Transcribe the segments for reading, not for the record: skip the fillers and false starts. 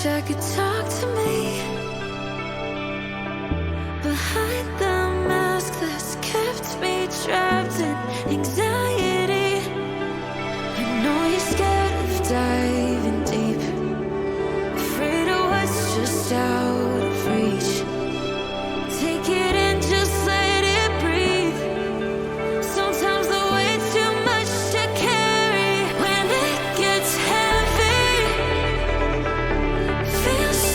wish I could talk to me behind the mask that's kept me trapped in anxiety. I know you're scared of diving deep, afraid of what's just out of reach. Take it in, just let it breathe. Sometimes the weight's too much to carry. When it gets heavy, feels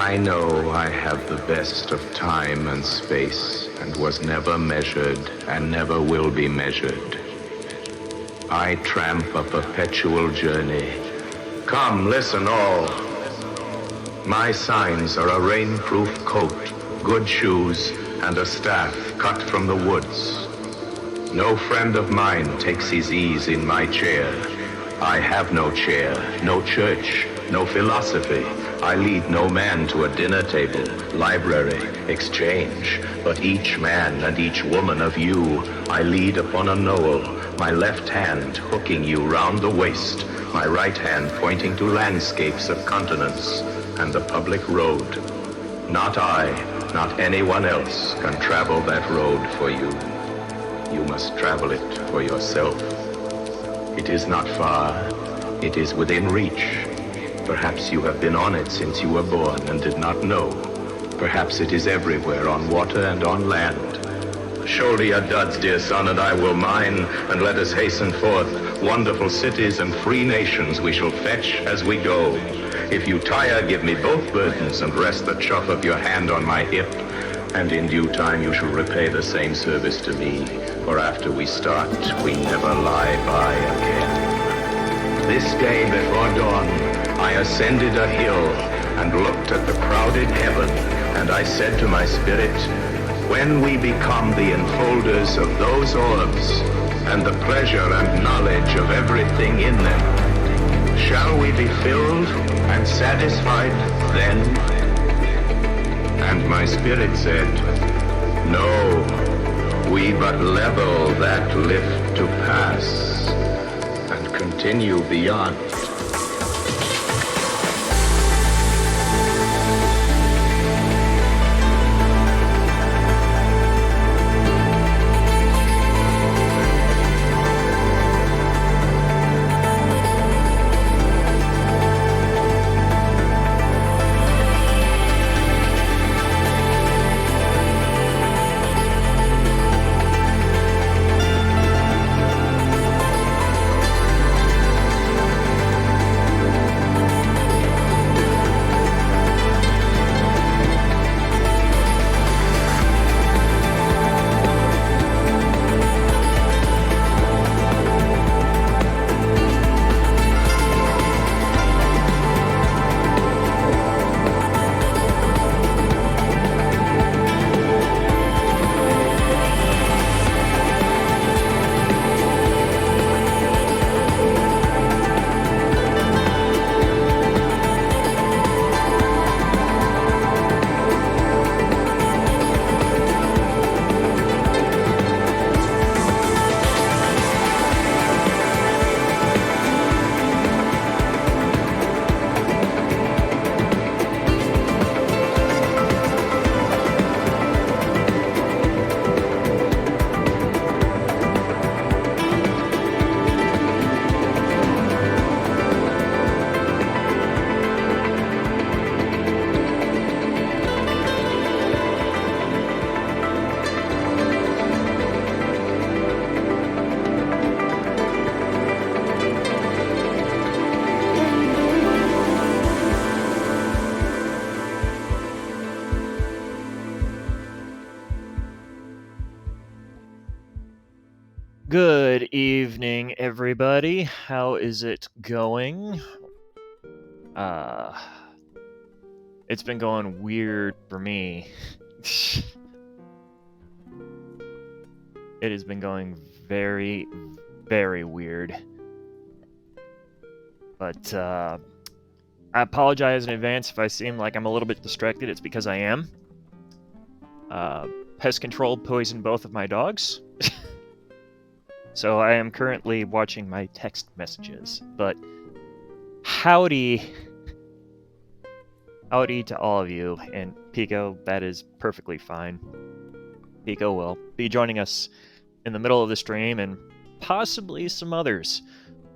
I know I have the best of time and space, and was never measured and never will be measured. I tramp a perpetual journey. Come, listen all. My signs are a rainproof coat, good shoes, and a staff cut from the woods. No friend of mine takes his ease in my chair. I have no chair, no church, no philosophy. I lead no man to a dinner table, library, exchange, but each man and each woman of you I lead upon a knoll, my left hand hooking you round the waist, my right hand pointing to landscapes of continents and the public road. Not I, not anyone else can travel that road for you. You must travel it for yourself. It is not far, it is within reach. Perhaps you have been on it since you were born and did not know. Perhaps it is everywhere, on water and on land. Shoulder your duds, dear son, and I will mine, and let us hasten forth. Wonderful cities and free nations we shall fetch as we go. If you tire, give me both burdens, and rest the chuff of your hand on my hip, and in due time you shall repay the same service to me, for after we start, we never lie by again. This day before dawn, I ascended a hill and looked at the crowded heaven, and I said to my spirit, when we become the enfolders of those orbs, and the pleasure and knowledge of everything in them, shall we be filled and satisfied then? And my spirit said, no, we but level that lift to pass, and continue beyond. Good evening, everybody. How is it going? It's been going weird for me. It has been going very, very weird. But, I apologize in advance if I seem like I'm a little bit distracted. It's because I am. Pest control poisoned both of my dogs. So I am currently watching my text messages, but howdy to all of you, and Pico, that is perfectly fine. Pico will be joining us in the middle of the stream, and possibly some others.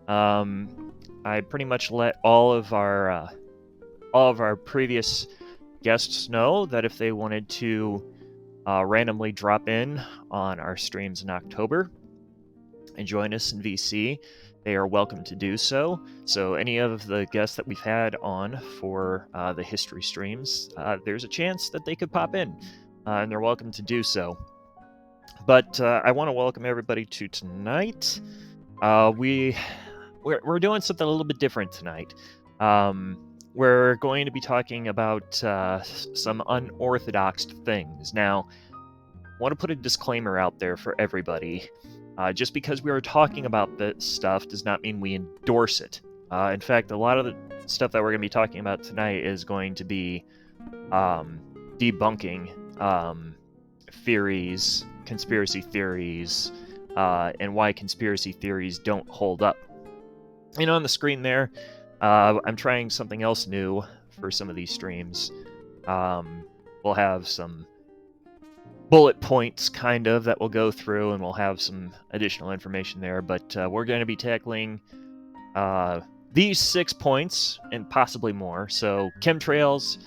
I pretty much let all of our previous guests know that if they wanted to randomly drop in on our streams in October and join us in VC, they are welcome to do so. So any of the guests that we've had on for the history streams, there's a chance that they could pop in, and they're welcome to do so. But I want to welcome everybody to tonight. We're doing something a little bit different tonight. We're going to be talking about some unorthodox things. Now, I want to put a disclaimer out there for everybody. Just because we are talking about this stuff does not mean we endorse it. In fact, a lot of the stuff that we're going to be talking about tonight is going to be debunking theories, conspiracy theories, and why conspiracy theories don't hold up. And on the screen there, I'm trying something else new for some of these streams. We'll have some bullet points, kind of, that we'll go through, and we'll have some additional information there. But we're going to be tackling these 6 points and possibly more. So, chemtrails,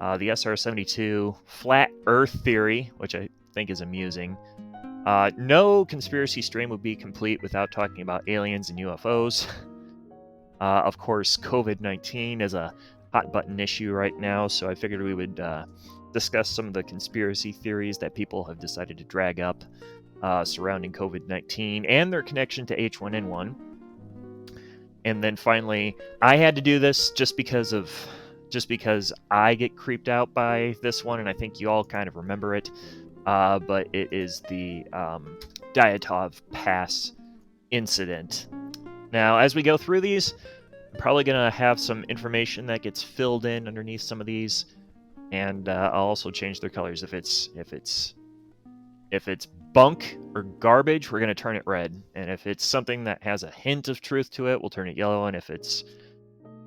the SR-72, flat Earth theory, which I think is amusing. No conspiracy stream would be complete without talking about aliens and UFOs. Of course, COVID-19 is a hot button issue right now, so I figured we would discuss some of the conspiracy theories that people have decided to drag up surrounding COVID-19 and their connection to H1N1. And then finally, I had to do this just because I get creeped out by this one, and I think you all kind of remember it. But it is the Dyatlov Pass incident. Now, as we go through these, I'm probably going to have some information that gets filled in underneath some of these, and I'll also change their colors. If it's bunk or garbage, we're going to turn it red, and if it's something that has a hint of truth to it, we'll turn it yellow, and if it's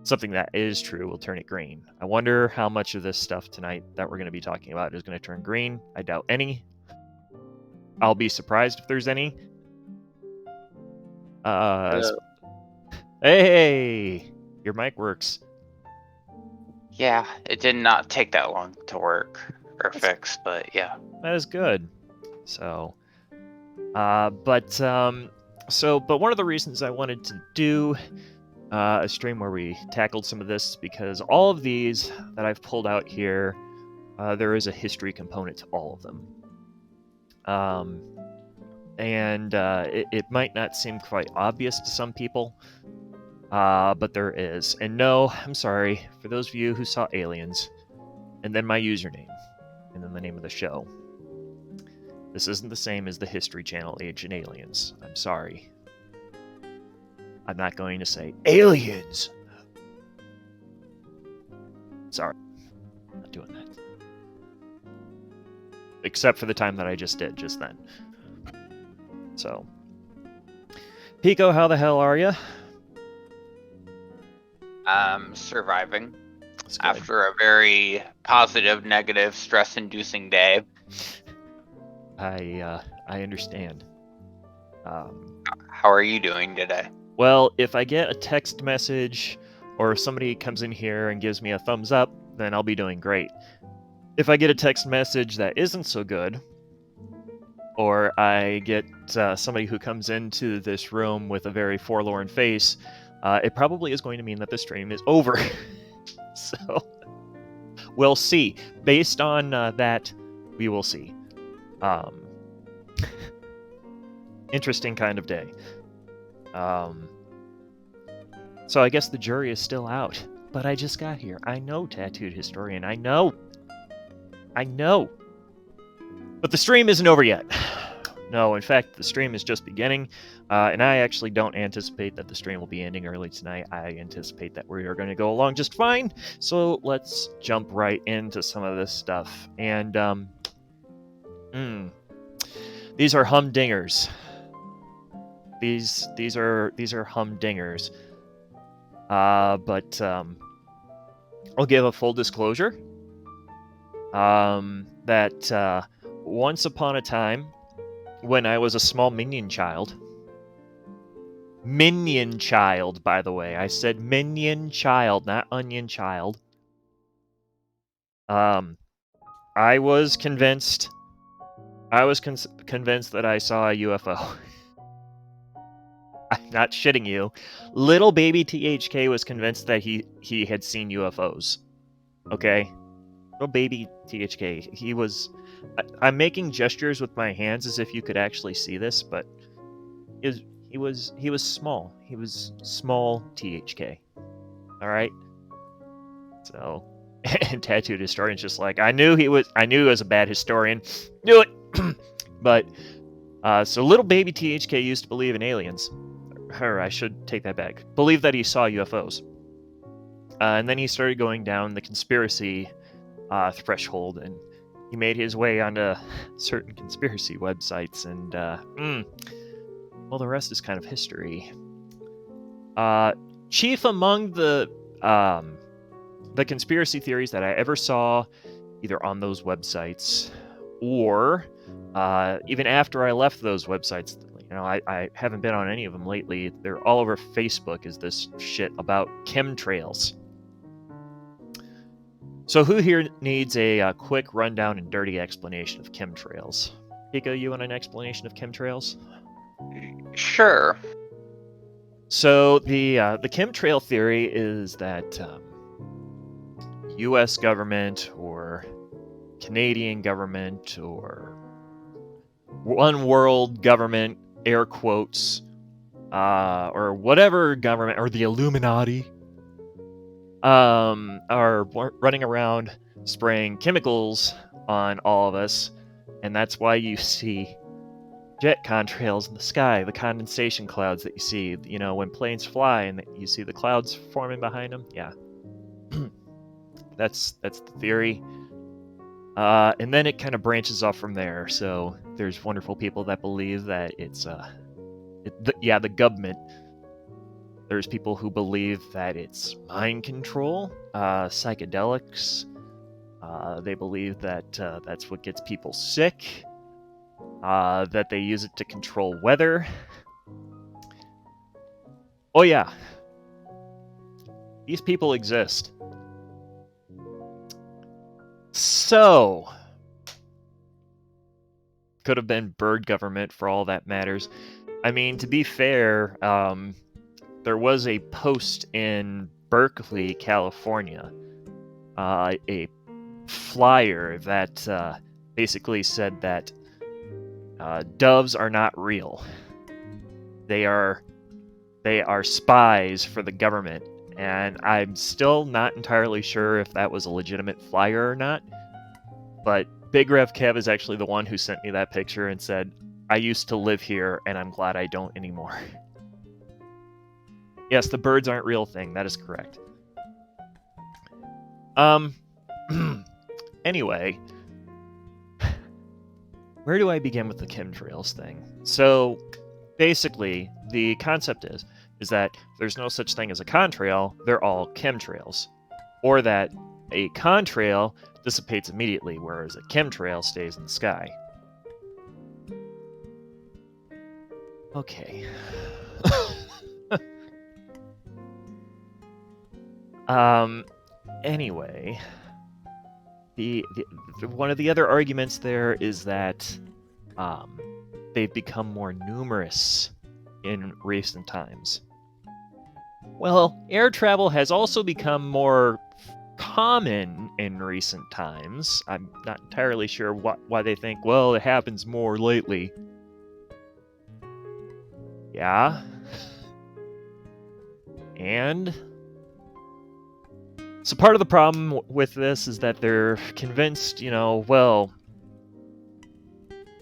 something that is true, we'll turn it green. I wonder how much of this stuff tonight that we're going to be talking about is going to turn green. I doubt any. I'll be surprised if there's any. Hey, your mic works. Yeah, it did not take that long to work or fix, but yeah. That is good. So, but one of the reasons I wanted to do a stream where we tackled some of this, because all of these that I've pulled out here, there is a history component to all of them. It might not seem quite obvious to some people, but there is. And no, I'm sorry, for those of you who saw Aliens, and then my username, and then the name of the show, this isn't the same as the History Channel Agent Aliens. I'm sorry. I'm not going to say aliens. Sorry. I'm not doing that. Except for the time that I just did, just then. So. Pico, how the hell are you? Surviving after a very positive, negative, stress-inducing day. I understand. How are you doing today? Well, if I get a text message or if somebody comes in here and gives me a thumbs up, then I'll be doing great. If I get a text message that isn't so good, or I get somebody who comes into this room with a very forlorn face, it probably is going to mean that the stream is over. So, we'll see. Based on that, we will see. Interesting kind of day. So I guess the jury is still out. But I just got here. I know, Tattooed Historian. I know. But the stream isn't over yet. No, in fact, the stream is just beginning. And I actually don't anticipate that the stream will be ending early tonight. I anticipate that we are going to go along just fine. So let's jump right into some of this stuff. And, these are humdingers. These are humdingers. But I'll give a full disclosure. That once upon a time, when I was a small minion child, by the way, I said minion child, not onion child. I was convinced that I saw a UFO. I'm not shitting you. Little baby THK was convinced that he had seen UFOs. Okay? Little baby THK. He was... I'm making gestures with my hands as if you could actually see this, but he was small. He was small THK. Alright? So... And Tattooed Historian's just like, I knew he was a bad historian. Knew it! But... so little baby THK used to believe in aliens. Or I should take that back. Believe that he saw UFOs. And then he started going down the conspiracy threshold, and he made his way onto certain conspiracy websites, and well, the rest is kind of history. Chief among the conspiracy theories that I ever saw, either on those websites or even after I left those websites. You know, I haven't been on any of them lately. They're all over Facebook, is this shit about chemtrails. So who here needs a quick rundown and dirty explanation of chemtrails? Pico, you want an explanation of chemtrails? Sure. So the chemtrail theory is that U.S. government or Canadian government or one world government, air quotes, or whatever government, or the Illuminati, are running around spraying chemicals on all of us, and that's why you see jet contrails in the sky, the condensation clouds that you see, you know, when planes fly and you see the clouds forming behind them. Yeah. That's the theory. And then it kind of branches off from there. So there's wonderful people that believe that it's the government. There's people who believe that it's mind control, psychedelics. They believe that that's what gets people sick. That they use it to control weather. Oh yeah, these people exist. So, could have been bird government for all that matters. I mean, to be fair, there was a post in Berkeley, California, a flyer that basically said that doves are not real. They are spies for the government. And I'm still not entirely sure if that was a legitimate flyer or not. But Big Rev Kev is actually the one who sent me that picture and said, I used to live here and I'm glad I don't anymore. Yes, the birds aren't real thing. That is correct. Anyway, where do I begin with the chemtrails thing? So, basically, the concept is that there's no such thing as a contrail, they're all chemtrails. Or that a contrail dissipates immediately, whereas a chemtrail stays in the sky. Okay. Anyway, the one of the other arguments there is that they've become more numerous in recent times. Well, air travel has also become more common in recent times. I'm not entirely sure why they think, well, it happens more lately. Yeah. And so part of the problem with this is that they're convinced, you know, well,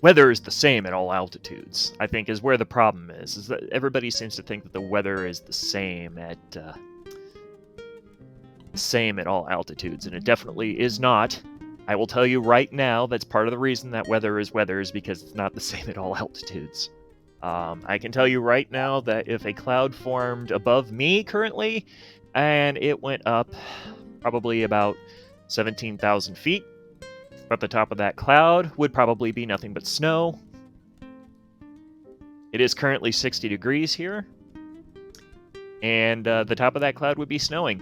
weather is the same at all altitudes, I think, is where the problem is that everybody seems to think that the weather is the same at all altitudes, and it definitely is not. I will tell you right now, that's part of the reason that weather is because it's not the same at all altitudes. I can tell you right now that if a cloud formed above me currently, and it went up probably about 17,000 feet, at the top of that cloud would probably be nothing but snow. It is currently 60 degrees here, and the top of that cloud would be snowing.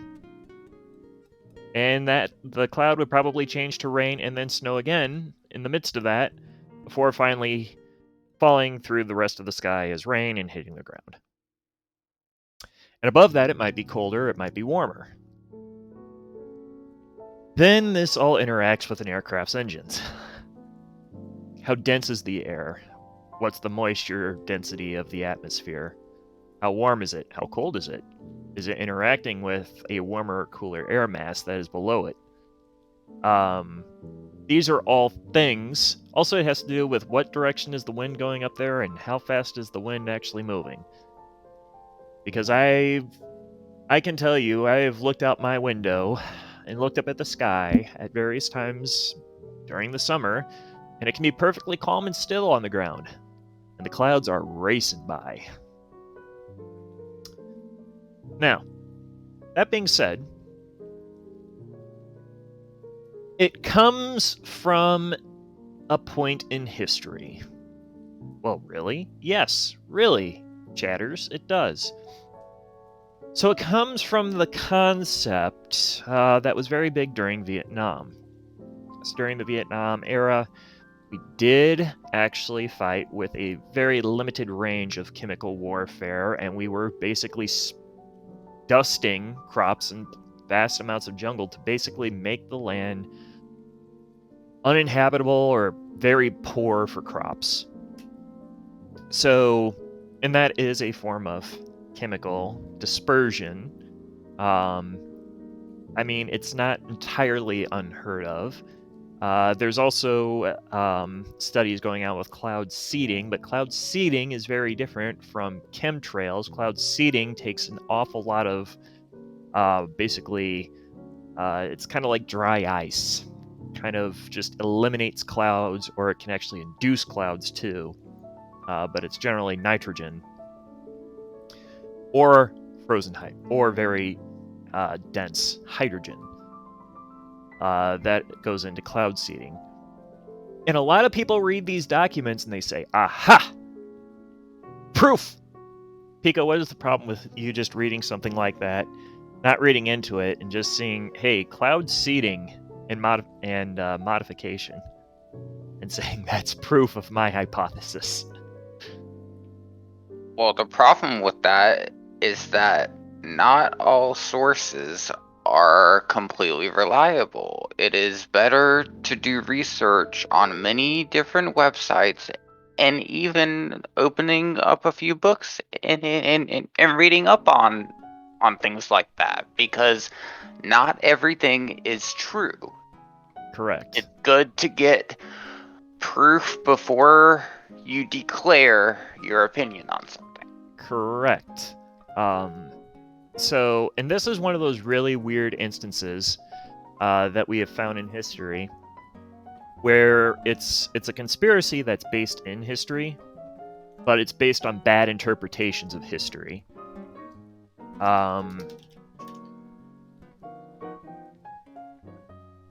And that the cloud would probably change to rain and then snow again in the midst of that, before finally falling through the rest of the sky as rain and hitting the ground. And above that, it might be colder, it might be warmer. Then this all interacts with an aircraft's engines. How dense is the air? What's the moisture density of the atmosphere? How warm is it? How cold is it? Is it interacting with a warmer or cooler air mass that is below it? These are all things. Also, it has to do with what direction is the wind going up there and how fast is the wind actually moving. Because I can tell you, I have looked out my window and looked up at the sky at various times during the summer, and it can be perfectly calm and still on the ground, and the clouds are racing by. Now, that being said, it comes from a point in history. Well, really? Yes, really, chatters, it does. So it comes from the concept that was very big during Vietnam. So during the Vietnam era, we did actually fight with a very limited range of chemical warfare, and we were basically dusting crops and vast amounts of jungle to basically make the land uninhabitable or very poor for crops. So, and that is a form of chemical dispersion. I mean, it's not entirely unheard of. There's also studies going out with cloud seeding, but cloud seeding is very different from chemtrails. Cloud seeding takes an awful lot of basically, it's kind of like dry ice. Kind of just eliminates clouds, or it can actually induce clouds too. But it's generally nitrogen or frozen or very dense hydrogen that goes into cloud seeding. And a lot of people read these documents and they say, aha, proof. Pico, what is the problem with you just reading something like that, not reading into it, and just seeing, hey, cloud seeding and modification, and saying that's proof of my hypothesis? Well, the problem with that is that not all sources are completely reliable. It is better to do research on many different websites and even opening up a few books and reading up on things like that, because not everything is true. Correct. It's good to get proof before you declare your opinion on something. Correct. So, and this is one of those really weird instances that we have found in history, where it's a conspiracy that's based in history, but it's based on bad interpretations of history.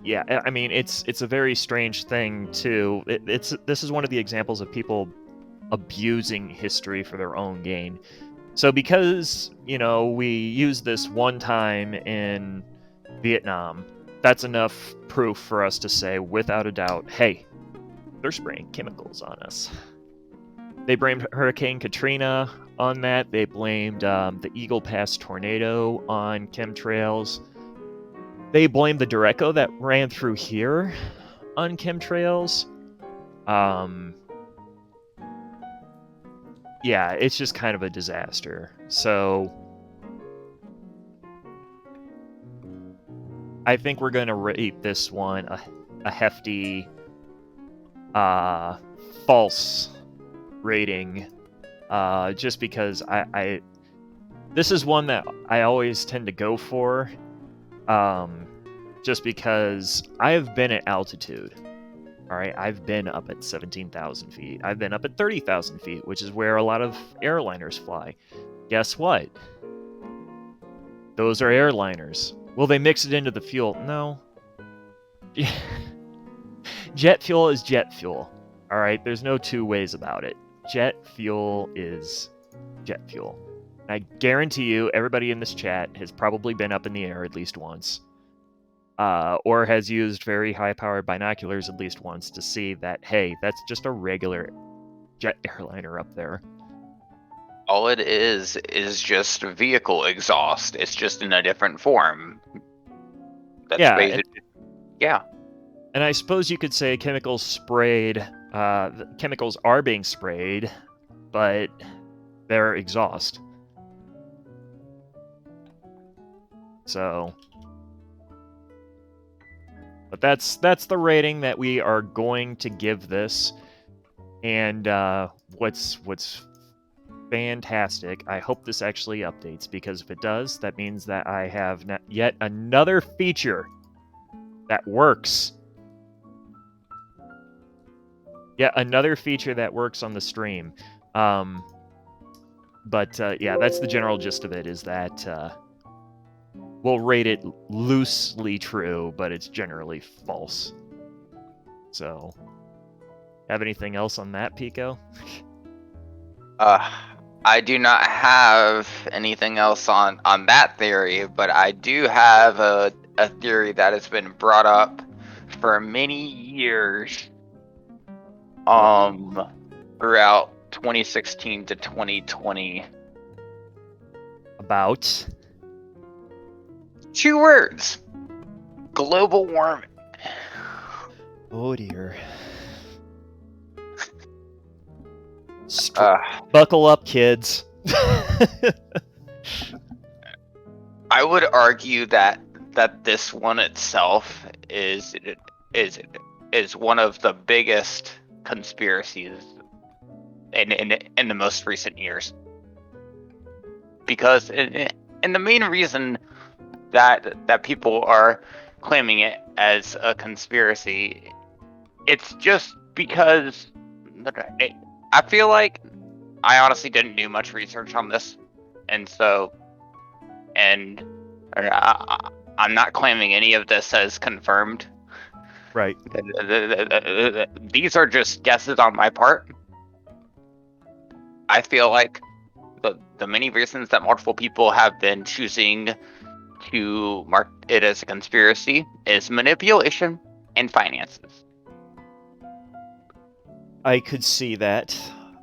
Yeah, I mean, it's a very strange thing too. This is one of the examples of people abusing history for their own gain. So because, we used this one time in Vietnam, that's enough proof for us to say without a doubt, hey, they're spraying chemicals on us. They blamed Hurricane Katrina on that. They blamed the Eagle Pass tornado on chemtrails. They blamed the derecho that ran through here on chemtrails. Yeah, it's just kind of a disaster. So I think we're going to rate this one a hefty false rating, just because this is one that I always tend to go for, just because I have been at altitude. All right, I've been up at 17,000 feet. I've been up at 30,000 feet, which is where a lot of airliners fly. Guess what? Those are airliners. Will they mix it into the fuel? No. Jet fuel is jet fuel. All right, there's no two ways about it. Jet fuel is jet fuel. And I guarantee you, everybody in this chat has probably been up in the air at least once. Or has used very high-powered binoculars at least once to see that, hey, that's just a regular jet airliner up there. All it is just vehicle exhaust. It's just in a different form. That's Yeah, basically, yeah. and I suppose you could say chemicals sprayed. Chemicals are being sprayed, but they're exhaust. So, but that's the rating that we are going to give this. And what's fantastic, I hope this actually updates, because if it does, that means that I have yet another feature that works. Yet another feature that works on the stream. But yeah, that's the general gist of it, is that we'll rate it loosely true, but it's generally false. So, have anything else on that, Pico? I do not have anything else on that theory, but I do have a theory that has been brought up for many years, throughout 2016 to 2020. About? 2 words: global warming. Oh dear. Uh, Buckle up, kids. I would argue that this one itself is one of the biggest conspiracies in the most recent years, because and the main reason that people are claiming it as a conspiracy, it's just because I feel like I honestly didn't do much research on this, and I'm not claiming any of this as confirmed. Right. These are just guesses on my part. I feel like the many reasons that multiple people have been choosing to mark it as a conspiracy is manipulation and finances. I could see that.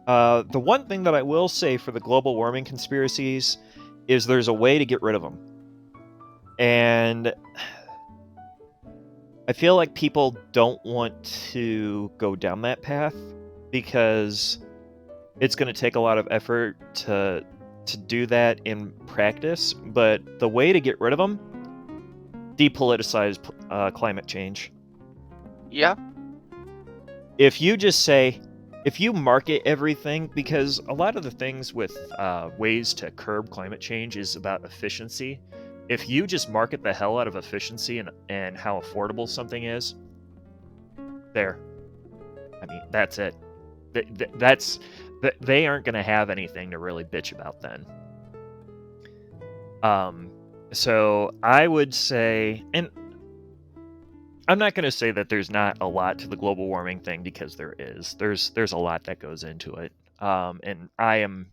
The one thing that I will say for the global warming conspiracies is there's a way to get rid of them. And I feel like people don't want to go down that path because it's going to take a lot of effort to do that in practice. But the way to get rid of them, depoliticize climate change. Yeah. If you just say, if you market everything, because a lot of the things with ways to curb climate change is about efficiency. If you just market the hell out of efficiency and how affordable something is, there. I mean, that's it. They aren't going to have anything to really bitch about then. So I would say, and I'm not going to say that there's not a lot to the global warming thing, because there is. There's a lot that goes into it. And I'm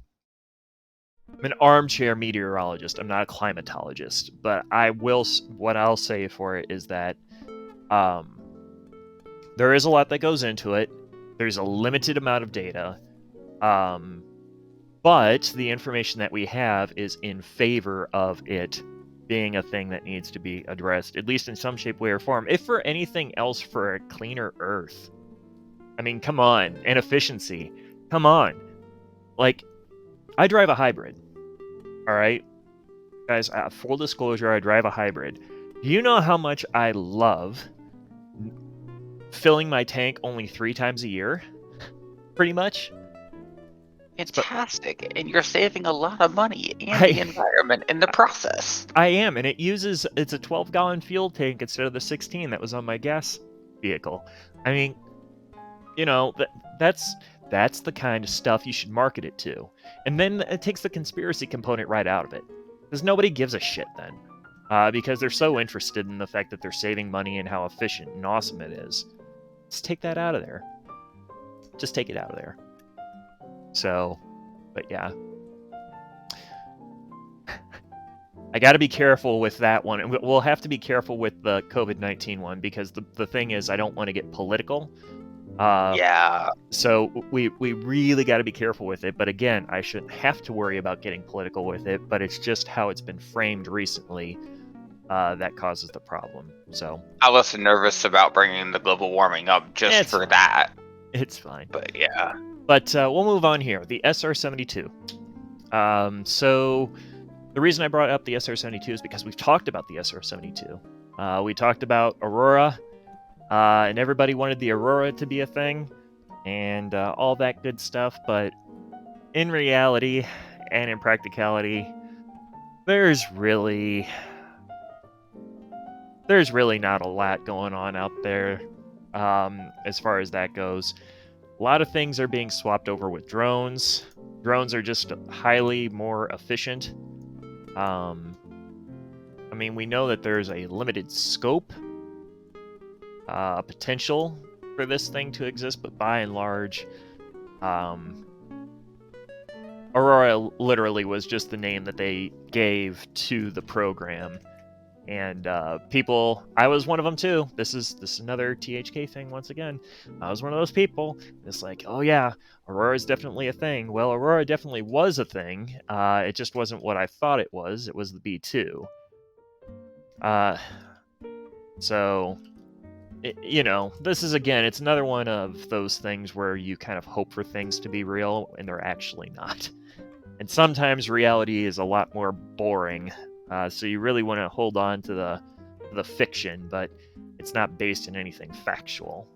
an armchair meteorologist. I'm not a climatologist, but what I'll say for it is that there is a lot that goes into it. There's a limited amount of data. But the information that we have is in favor of it being a thing that needs to be addressed, at least in some shape, way, or form. If for anything else, for a cleaner Earth. I mean, come on. And efficiency. Come on. Like, I drive a hybrid. All right? Guys, full disclosure, I drive a hybrid. Do you know how much I love filling my tank only 3 times a year? Pretty much. Fantastic. And you're saving a lot of money and the environment in the process. I am, and it's a 12-gallon fuel tank instead of the 16 that was on my gas vehicle. I mean, you know, that's the kind of stuff you should market it to. And then it takes the conspiracy component right out of it. Because nobody gives a shit then. Because they're so interested in the fact that they're saving money and how efficient and awesome it is. Just take that out of there. Just take it out of there. So, but yeah. I got to be careful with that one. And we'll have to be careful with the COVID-19 one, because the thing is, I don't want to get political. Yeah. So we really got to be careful with it. But again, I shouldn't have to worry about getting political with it. But it's just how it's been framed recently that causes the problem. So I was nervous about bringing the global warming up just it's for fine. that. It's fine. But yeah. But we'll move on here. The SR-72. So the reason I brought up the SR-72 is because we've talked about the SR-72. We talked about Aurora, and everybody wanted the Aurora to be a thing, and all that good stuff. But in reality and in practicality, there's really not a lot going on out there as far as that goes. A lot of things are being swapped over with drones. Drones are just highly more efficient. I mean, we know that there's a limited scope potential for this thing to exist, but by and large, Aurora literally was just the name that they gave to the program. And people, I was one of them too. This is another THK thing once again. I was one of those people. It's like, oh yeah, Aurora is definitely a thing. Well, Aurora definitely was a thing. It just wasn't what I thought it was. It was the B2. So, you know, this is again, it's another one of those things where you kind of hope for things to be real and they're actually not. And sometimes reality is a lot more boring. So you really want to hold on to the fiction, but it's not based in anything factual.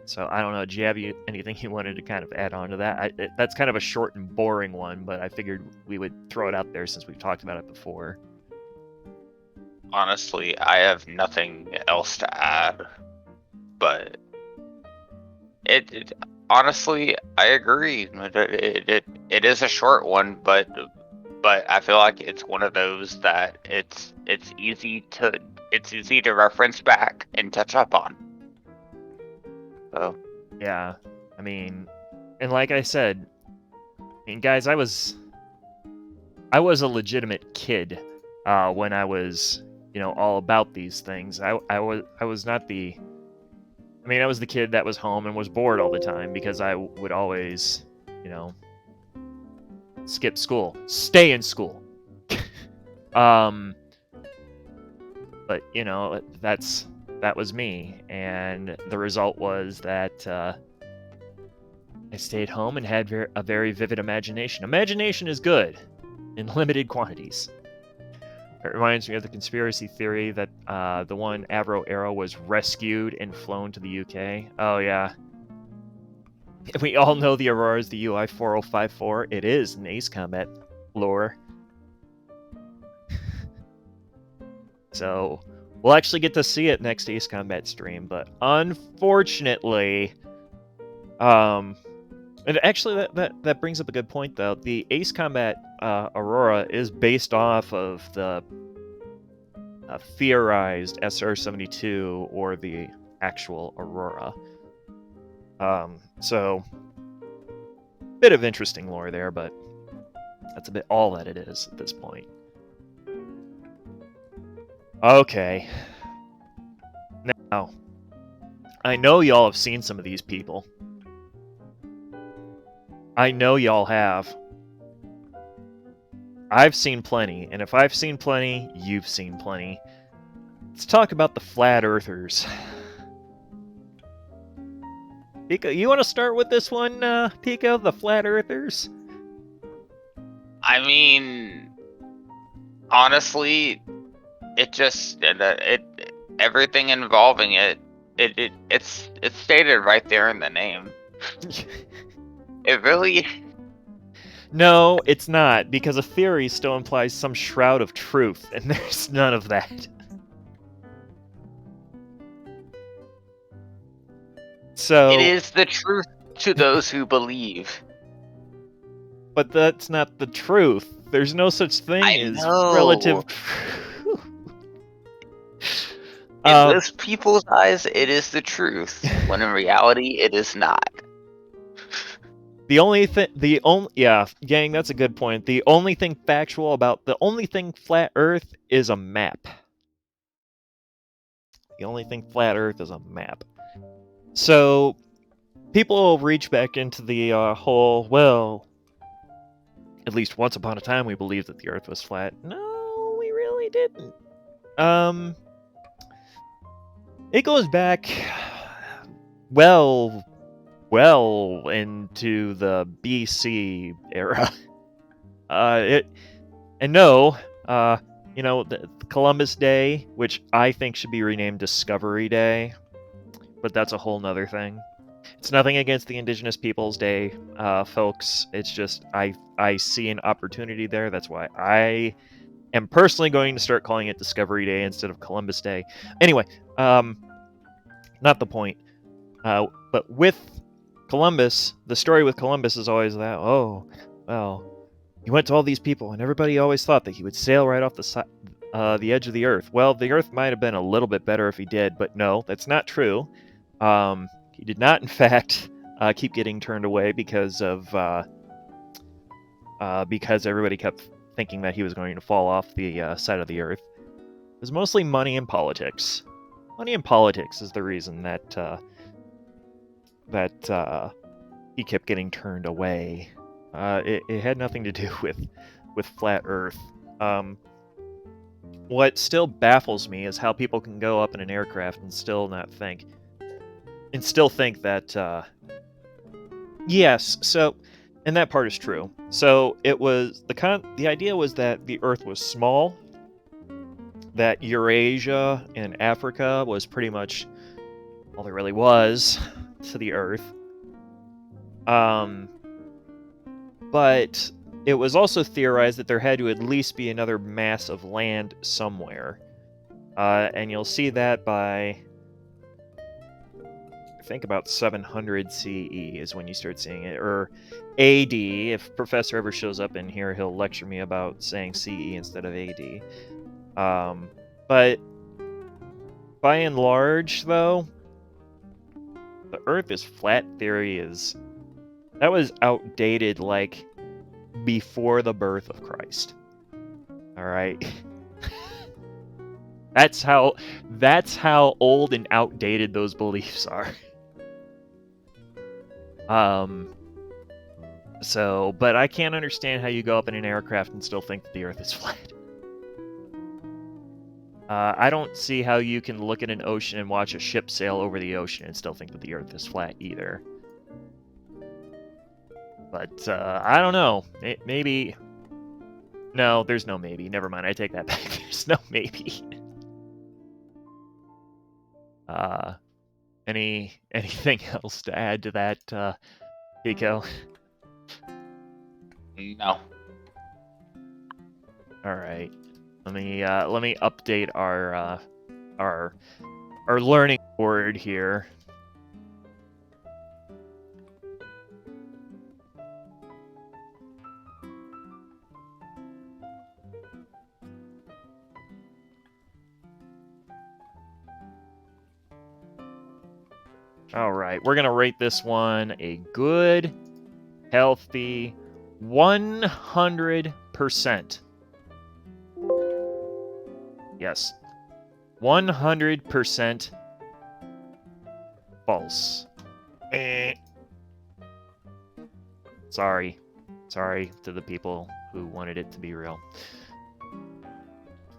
So I don't know. Do you have anything you wanted to kind of add on to that? That's kind of a short and boring one, but I figured we would throw it out there since we've talked about it before. Honestly, I have nothing else to add. But honestly, I agree. It is a short one, but I feel like it's one of those that it's easy to reference back and touch up on. So yeah, I mean, and like I said, I mean, guys, I was a legitimate kid when I was, you know, all about these things. I was not the. I mean, I was the kid that was home and was bored all the time because I would always, you know, skip school, stay in school. But you know, that was me, and the result was that I stayed home and had a very vivid imagination. Imagination is good in limited quantities. It reminds me of the conspiracy theory that the one Avro Arrow was rescued and flown to the UK. Oh yeah. We all know the Aurora is the UI 4054. It is in Ace Combat lore. So we'll actually get to see it next Ace Combat stream, but unfortunately, and actually that brings up a good point though. The Ace Combat Aurora is based off of the theorized SR-72 or the actual Aurora. So bit of interesting lore there, but that's a bit all that it is at this point. Okay. Now, I know y'all have seen some of these people. I know y'all have. I've seen plenty, and if I've seen plenty, you've seen plenty. Let's talk about the Flat Earthers. Pico, you want to start with this one, Pico? The Flat Earthers? I mean, honestly, everything involving it's stated right there in the name. It really. No, it's not, because a theory still implies some shroud of truth, and there's none of that. So It is the truth to those who believe. But that's not the truth. There's no such thing as relative truth. In those people's eyes, it is the truth, when in reality, it is not. Gang, that's a good point. The only thing flat Earth is a map. The only thing flat Earth is a map. So people reach back into the whole, well, at least once upon a time we believed that the Earth was flat. No, we really didn't. It goes back well into the BC era. The Columbus Day, which I think should be renamed Discovery Day, but that's a whole nother thing. It's nothing against the Indigenous Peoples Day, folks. It's just I see an opportunity there. That's why I am personally going to start calling it Discovery Day instead of Columbus Day. Anyway, not the point. But with Columbus, the story with Columbus is always that, oh, well, he went to all these people, and everybody always thought that he would sail right off the edge of the Earth. Well, the Earth might have been a little bit better if he did, but no, that's not true. He did not, in fact, keep getting turned away because everybody kept thinking that he was going to fall off the side of the Earth. It was mostly money and politics. Money and politics is the reason that he kept getting turned away. It had nothing to do with flat Earth. What still baffles me is how people can go up in an aircraft and still think that yes. So, and that part is true. So it was the idea was that the Earth was small, that Eurasia and Africa was pretty much all there really was to the Earth. But it was also theorized that there had to at least be another mass of land somewhere. And you'll see that by, I think, about 700 CE is when you start seeing it. Or AD. If Professor ever shows up in here, he'll lecture me about saying CE instead of AD. But by and large, though, the Earth is flat theory that was outdated like before the birth of Christ. All right. That's how old and outdated those beliefs are. But I can't understand how you go up in an aircraft and still think that the Earth is flat. I don't see how you can look at an ocean and watch a ship sail over the ocean and still think that the Earth is flat either. But I don't know. Maybe. No, there's no maybe. Never mind. I take that back. There's no maybe. Anything else to add to that, Pico? No. All right. Let me update our learning board here. All right, we're gonna rate this one a good, healthy 100%. Yes, 100% false. Sorry to the people who wanted it to be real.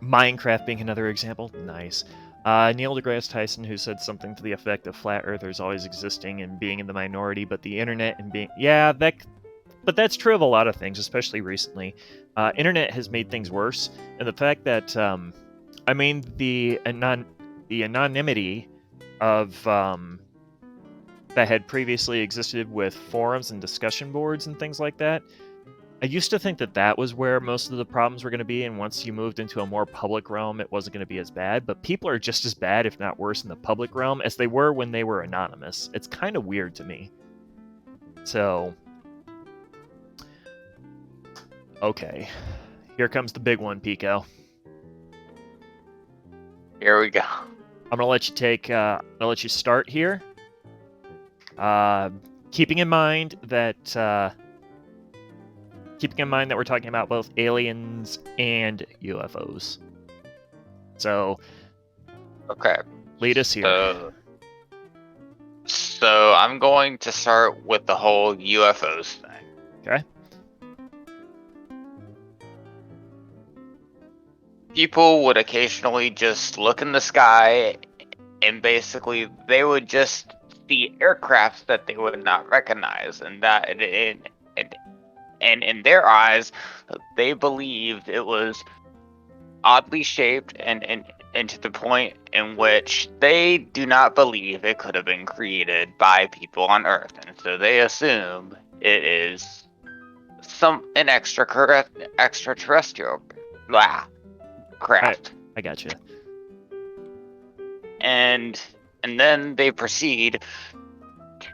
Minecraft being another example. Nice. Neil deGrasse Tyson, who said something to the effect of flat earthers always existing and being in the minority, but the internet and being... Yeah, but that's true of a lot of things, especially recently. Internet has made things worse, and the fact that, the anonymity of that had previously existed with forums and discussion boards and things like that. I used to think that was where most of the problems were going to be, and once you moved into a more public realm, it wasn't going to be as bad. But people are just as bad, if not worse, in the public realm as they were when they were anonymous. It's kind of weird to me. So, okay, here comes the big one, Pico. Here we go. I'm gonna let you start here. Keeping in mind that we're talking about both aliens and UFOs. So, okay, lead us here. So I'm going to start with the whole UFOs thing. Okay. People would occasionally just look in the sky, and basically they would just see aircrafts that they would not recognize, and in their eyes, they believed it was oddly shaped and to the point in which they do not believe it could have been created by people on Earth, and so they assume it is an extraterrestrial craft. I gotcha. And then they proceed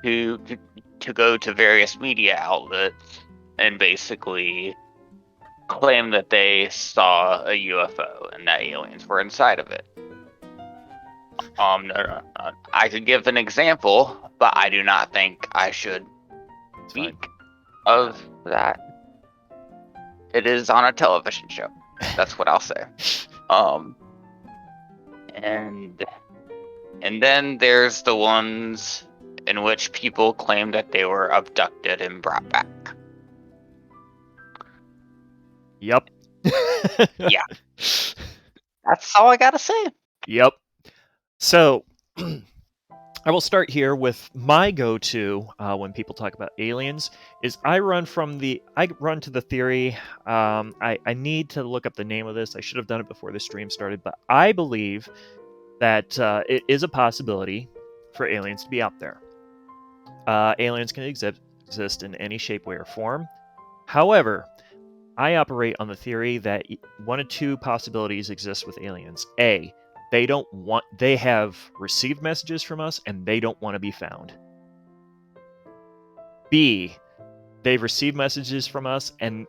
to go to various media outlets and basically claim that they saw a UFO and that aliens were inside of it. I could give an example, but I do not think I should It's fine. speak of that. It is on a television show. That's what I'll say. And then there's the ones in which people claim that they were abducted and brought back. Yep. Yeah. That's all I gotta say. Yep. So, I will start here with my go-to when people talk about aliens. Is I run to the theory. I need to look up the name of this. I should have done it before the stream started, but I believe that it is a possibility for aliens to be out there. Aliens can exist in any shape, way, or form. However, I operate on the theory that one of two possibilities exist with aliens. A, they have received messages from us and they don't want to be found. B, they've received messages from us and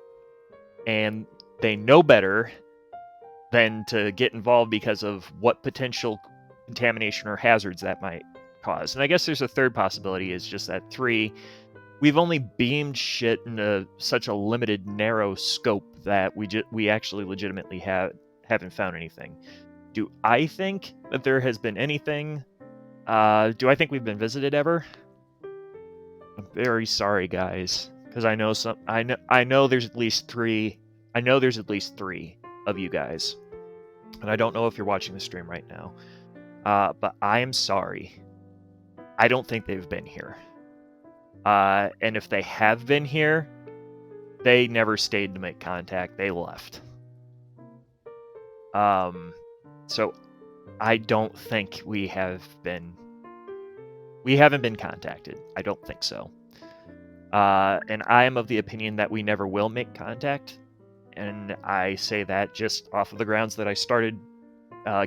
they know better than to get involved because of what potential contamination or hazards that might cause. And I guess there's a third possibility, is just that 3, we've only beamed shit in such a limited, narrow scope that we actually legitimately haven't found anything. Do I think that there has been anything? Do I think we've been visited ever? I'm very sorry, guys, because I know there's at least 3. I know there's at least 3 of you guys, and I don't know if you're watching the stream right now. But I am sorry. I don't think they've been here. And if they have been here, they never stayed to make contact. They left. So I don't think we haven't been contacted. I don't think so. And I am of the opinion that we never will make contact. And I say that just off of the grounds that I started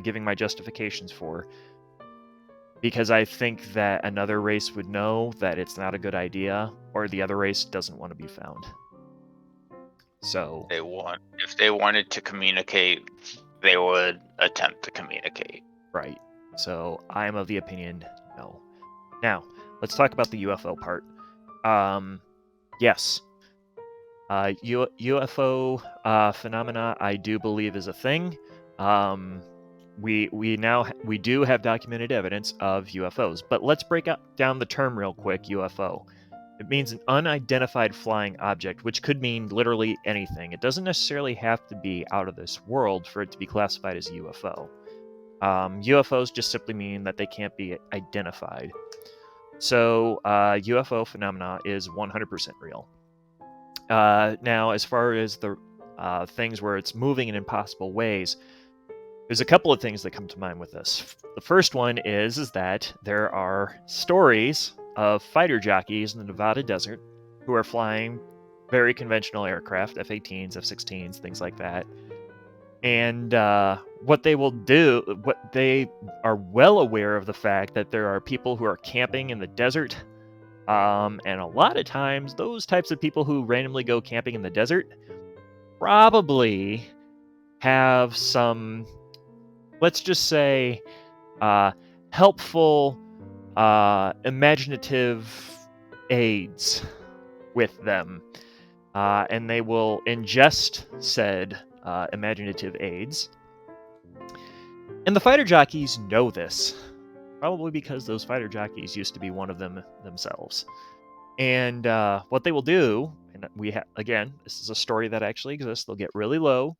giving my justifications for. Because I think that another race would know that it's not a good idea, or the other race doesn't want to be found. So if they wanted to communicate, they would attempt to communicate. Right. So I'm of the opinion no. Now, let's talk about the UFO part. Yes. UFO phenomena, I do believe, is a thing. We do have documented evidence of UFOs, but let's break down the term real quick. UFO. It means an unidentified flying object, which could mean literally anything. It doesn't necessarily have to be out of this world for it to be classified as a UFO. UFOs just simply mean that they can't be identified. So UFO phenomena is 100% real. Now, as far as the things where it's moving in impossible ways, there's a couple of things that come to mind with this. The first one is that there are stories of fighter jockeys in the Nevada desert who are flying very conventional aircraft, F-18s, F-16s, things like that. And what they will do, what they are well aware of the fact that there are people who are camping in the desert. And a lot of times, those types of people who randomly go camping in the desert probably have some, let's just say, helpful, imaginative aids with them. And they will ingest said imaginative aids. And the fighter jockeys know this. probably because those fighter jockeys used to be one of them themselves. And what they will do, and again, this is a story that actually exists, they'll get really low,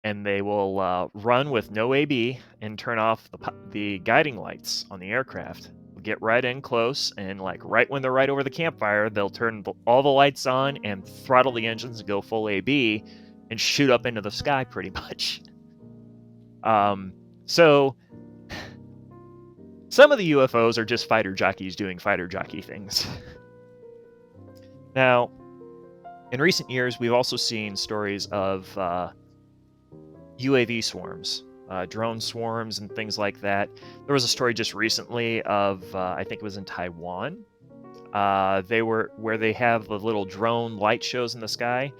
and they will run with no AB and turn off the guiding lights on the aircraft. They'll get right in close, and like right when they're right over the campfire, they'll turn all the lights on and throttle the engines and go full AB and shoot up into the sky pretty much. So some of the UFOs are just fighter jockeys doing fighter jockey things. Now, in recent years, we've also seen stories of UAV swarms, drone swarms, and things like that. There was a story just recently of, I think it was in Taiwan. Where they have the little drone light shows in the sky.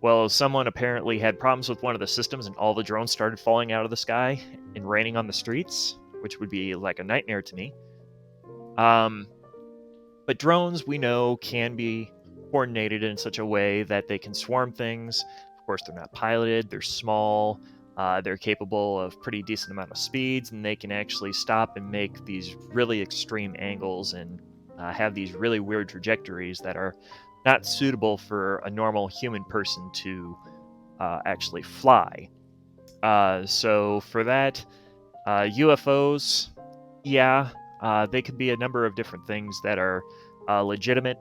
Well, someone apparently had problems with one of the systems, and all the drones started falling out of the sky and raining on the streets, which would be like a nightmare to me. But drones, we know, can be coordinated in such a way that they can swarm things. Of course, they're not piloted, they're small, they're capable of pretty decent amount of speeds, and they can actually stop and make these really extreme angles and have these really weird trajectories that are not suitable for a normal human person to actually fly. So for that, UFOs, yeah, they could be a number of different things that are legitimate.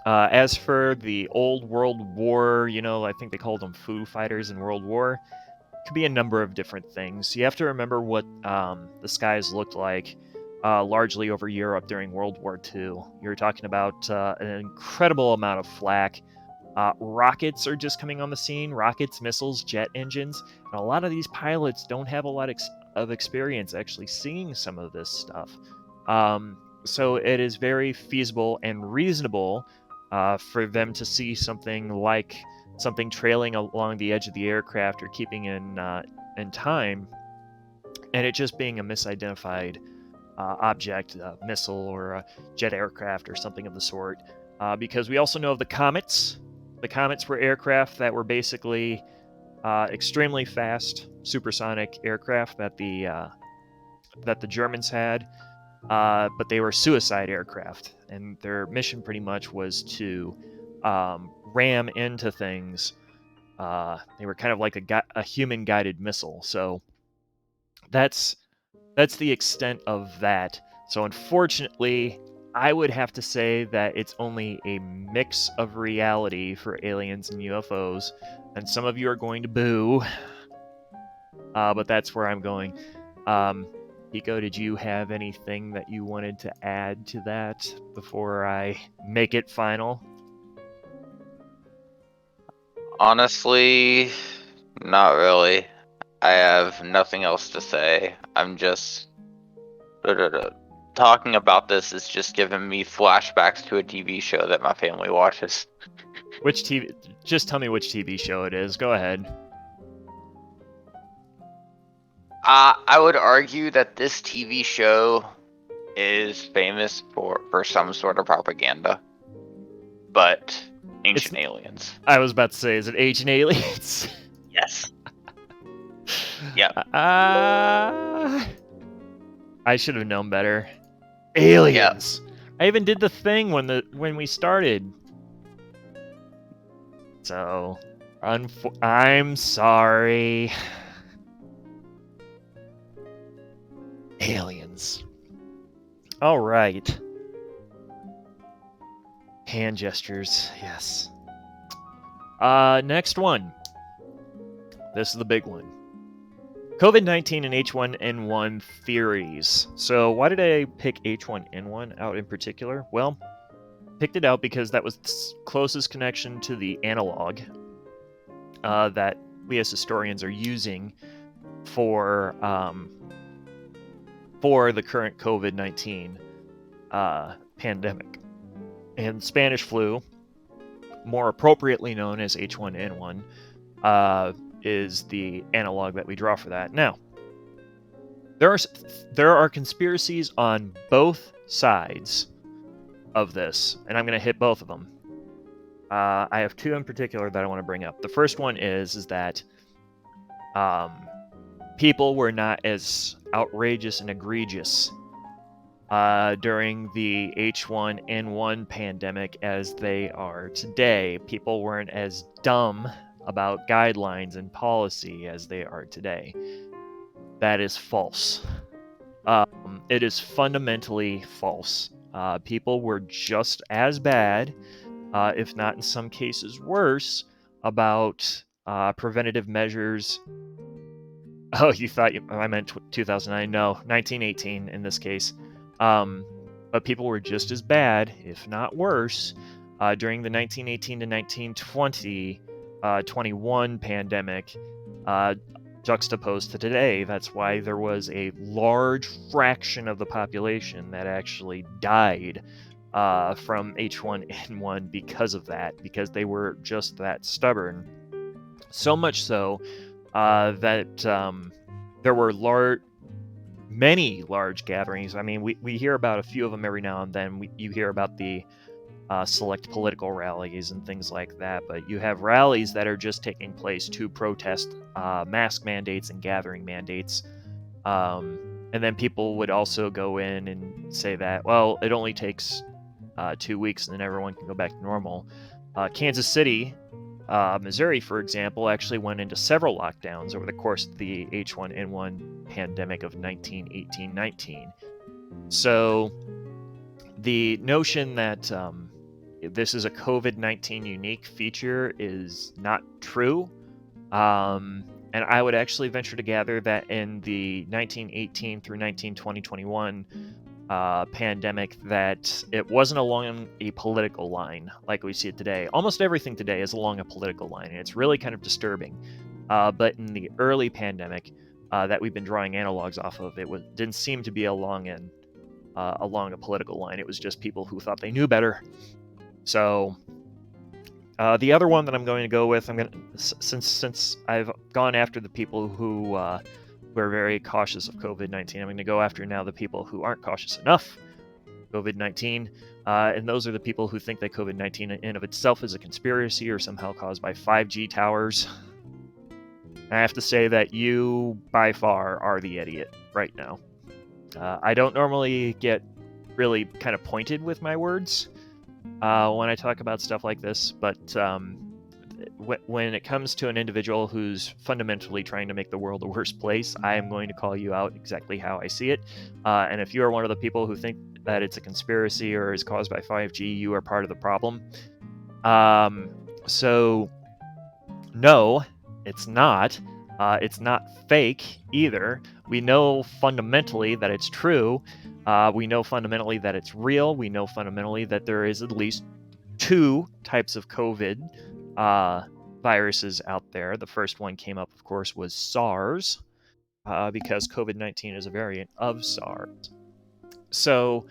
As for the old World War, I think they called them Foo Fighters in World War. It could be a number of different things. You have to remember what the skies looked like largely over Europe during World War II. You're talking about an incredible amount of flak. Rockets are just coming on the scene. Rockets, missiles, jet engines. And a lot of these pilots don't have a lot of experience actually seeing some of this stuff. So it is very feasible and reasonable for them to see something trailing along the edge of the aircraft or keeping in time, and it just being a misidentified object, a missile or a jet aircraft or something of the sort. Because we also know of the comets. The comets were aircraft that were basically extremely fast, supersonic aircraft that the Germans had, but they were suicide aircraft, and their mission pretty much was to ram into things. They were kind of like a human-guided missile. So that's the extent of that. So unfortunately, I would have to say that it's only a mix of reality for aliens and UFOs, and some of you are going to boo, but that's where I'm going. Pico, did you have anything that you wanted to add to that before I make it final? Honestly, not really. I have nothing else to say. I'm just talking about this is just giving me flashbacks to a TV show that my family watches. Which TV? Just tell me which TV show it is. Go ahead. I would argue that this TV show is famous for some sort of propaganda, but Ancient Aliens. I was about to say, is it Ancient Aliens? Yes. Yeah. I should have known better. Aliens. Yep. I even did the thing when we started. So, I'm sorry. Aliens. All right. Hand gestures, yes. Next one. This is the big one. COVID-19 and H1N1 theories. So why did I pick H1N1 out in particular? Well, picked it out because that was the closest connection to the analog that we as historians are using for the current COVID-19 pandemic. And Spanish flu, more appropriately known as H1N1, is the analog that we draw for that. Now, there are conspiracies on both sides of this, and I'm going to hit both of them. I have two in particular that I want to bring up. The first one is that people were not as outrageous and egregious during the H1N1 pandemic as they are today. People weren't as dumb about guidelines and policy as they are today. That is false. It is fundamentally false. People were just as bad, if not in some cases worse, about preventative measures. Oh, you thought I meant 2009? No, 1918 in this case. But people were just as bad, if not worse, during the 1918 to 1920, 21 pandemic, juxtaposed to today. That's why there was a large fraction of the population that actually died from H1N1 because of that, because they were just that stubborn. So much so that there were many large gatherings. I mean, we hear about a few of them every now and then. You hear about the select political rallies and things like that, but you have rallies that are just taking place to protest mask mandates and gathering mandates. And then people would also go in and say that, well, it only takes 2 weeks and then everyone can go back to normal. Kansas City, Missouri, for example, actually went into several lockdowns over the course of the H1N1 pandemic of 1918-19. So the notion that this is a COVID-19 unique feature is not true. And I would actually venture to gather that in the 1918 through 1920-21 pandemic, that it wasn't along a political line like we see it today. Almost everything today is along a political line, and it's really kind of disturbing. But in the early pandemic that we've been drawing analogs off of, didn't seem to be along a political line. It was just people who thought they knew better. So the other one that I'm going to go with, since I've gone after the people who are very cautious of COVID-19, I'm going to go after now the people who aren't cautious enough COVID-19, and those are the people who think that COVID-19 in of itself is a conspiracy or somehow caused by 5G towers. I have to say that you, by far, are the idiot right now. I don't normally get really kind of pointed with my words when I talk about stuff like this, but when it comes to an individual who's fundamentally trying to make the world a worse place, I am going to call you out exactly how I see it. And if you are one of the people who think that it's a conspiracy or is caused by 5G, you are part of the problem. So, no, it's not. It's not fake either. We know fundamentally that it's true. We know fundamentally that it's real. We know fundamentally that there is at least 2 types of COVID viruses out there. The first one came up, of course, was SARS, because COVID-19 is a variant of SARS. So,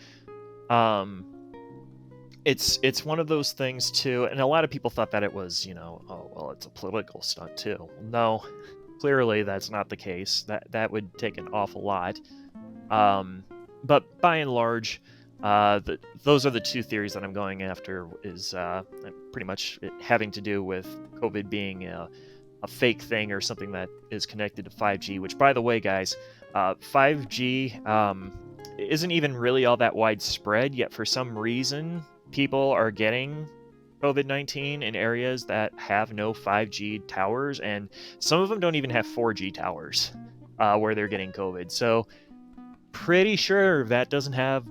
it's one of those things too, and a lot of people thought that it was, oh, well, it's a political stunt too. No, clearly that's not the case. That would take an awful lot. But by and large, those are the 2 theories that I'm going after, is pretty much having to do with COVID being a fake thing or something that is connected to 5G, which, by the way, guys, 5G isn't even really all that widespread, yet for some reason people are getting COVID-19 in areas that have no 5G towers, and some of them don't even have 4G towers where they're getting COVID. So pretty sure that doesn't have